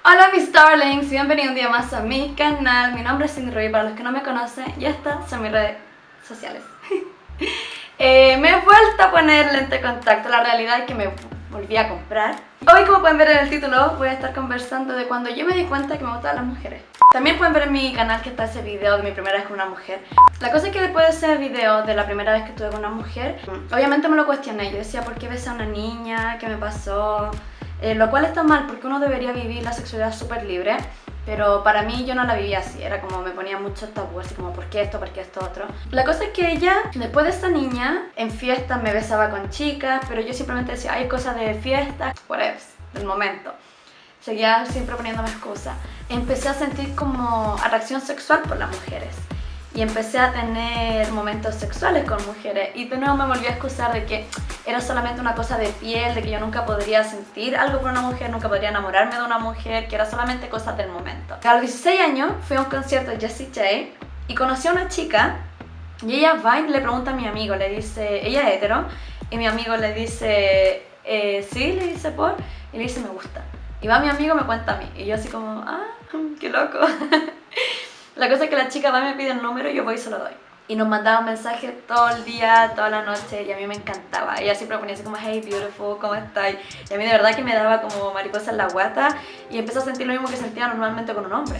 Hola mis darlings, bienvenidos un día más a mi canal. Mi nombre es Cindy Rubí, para los que no me conocen, y estas son mis redes sociales. Me he vuelto a poner lente de contacto, la realidad es que me volví a comprar. Hoy, como pueden ver en el título, voy a estar conversando de cuando yo me di cuenta que me gustaban las mujeres. También pueden ver en mi canal que está ese video de mi primera vez con una mujer. La cosa es que después de ese video de la primera vez que estuve con una mujer, obviamente me lo cuestioné. Yo decía, ¿por qué besé a una niña? ¿Qué me pasó? Lo cual está mal, porque uno debería vivir la sexualidad súper libre. Pero para mí yo no la vivía así, era como me ponía mucho tabú, así como ¿por qué esto otro? La cosa es que ella, después de esa niña, en fiestas me besaba con chicas, pero yo simplemente decía, hay cosas de fiesta, whatever, del momento. Seguía siempre poniéndome excusas. Empecé a sentir como atracción sexual por las mujeres. Y empecé a tener momentos sexuales con mujeres. Y de nuevo me volví a excusar de que era solamente una cosa de piel, de que yo nunca podría sentir algo por una mujer, nunca podría enamorarme de una mujer, que era solamente cosas del momento. A los 16 años fui a un concierto de Jessie J y conocí a una chica y ella va y le pregunta a mi amigo, le dice, ella es hetero, y mi amigo le dice, sí, le dice por, y le dice me gusta. Y va mi amigo y me cuenta a mí, y yo así como, qué loco. La cosa es que la chica va y me pide el número y yo voy y se lo doy. Y nos mandaban mensajes todo el día, toda la noche, y a mí me encantaba. Ella siempre ponía así como, hey beautiful, ¿cómo estás? Y a mí de verdad que me daba como mariposa en la guata y empecé a sentir lo mismo que sentía normalmente con un hombre.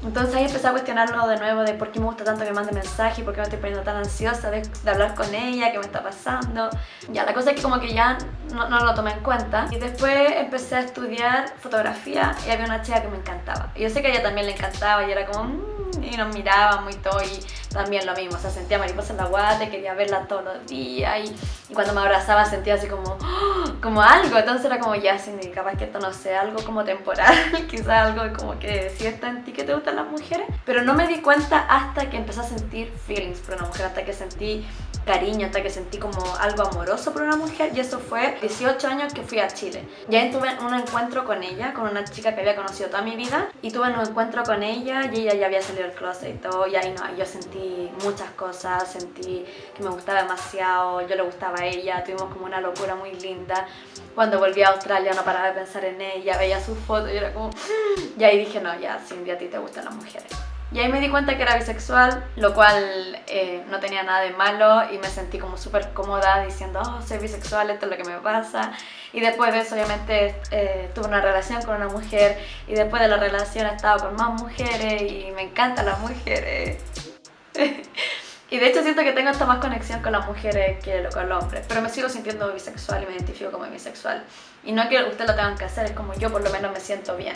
Entonces ahí empecé a cuestionarlo de nuevo de por qué me gusta tanto que me mande mensajes, por qué me estoy poniendo tan ansiosa de hablar con ella, qué me está pasando. Ya, la cosa es que como que ya no lo tomé en cuenta. Y después empecé a estudiar fotografía y había una chica que me encantaba. Y yo sé que a ella también le encantaba y era como, y nos mirábamos y todo, y también lo mismo, o sea, sentía mariposa en la guata y quería verla todos los días, y cuando me abrazaba sentía así como, como algo, entonces era como ya, Cindy, capaz que esto no sea algo como temporal, quizás algo como que si está en ti que te gustan las mujeres, pero no me di cuenta hasta que empecé a sentir feelings por una mujer, hasta que sentí cariño, hasta que sentí como algo amoroso por una mujer, y eso fue 18 años que fui a Chile. Ya tuve un encuentro con ella, con una chica que había conocido toda mi vida, y tuve un encuentro con ella y ella ya había salido del closet y todo, y ahí no, yo sentí muchas cosas, sentí que me gustaba demasiado, yo le gustaba a ella, tuvimos como una locura muy linda. Cuando volví a Australia no paraba de pensar en ella, veía sus fotos y era como... Y ahí dije, no, ya, Cindy, a ti te gustan las mujeres. Y ahí me di cuenta que era bisexual, lo cual no tenía nada de malo, y me sentí como súper cómoda diciendo, soy bisexual, esto es lo que me pasa. Y después de eso obviamente tuve una relación con una mujer, y después de la relación he estado con más mujeres y me encantan las mujeres. Y de hecho siento que tengo hasta más conexión con las mujeres que con los hombres, pero me sigo sintiendo bisexual y me identifico como bisexual. Y no es que ustedes lo tengan que hacer, es como yo por lo menos me siento bien.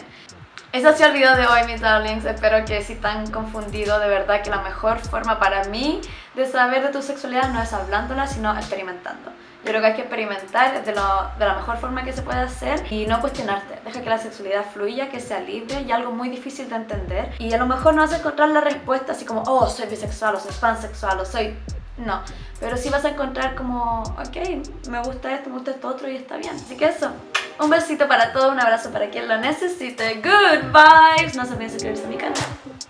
Ese ha sido el video de hoy, mis darlings. Espero que si están confundidos, de verdad que la mejor forma para mí de saber de tu sexualidad no es hablándola, sino experimentando. Yo creo que hay que experimentar de la mejor forma que se puede hacer y no cuestionarte. Deja que la sexualidad fluya, que sea libre, y algo muy difícil de entender. Y a lo mejor no vas a encontrar la respuesta así como, soy bisexual, o soy pansexual, o soy... No, pero sí vas a encontrar como, ok, me gusta esto otro y está bien. Así que eso. Un besito para todos, un abrazo para quien lo necesite. Good vibes. No se olviden suscribirse a mi canal.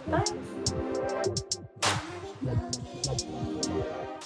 Bye.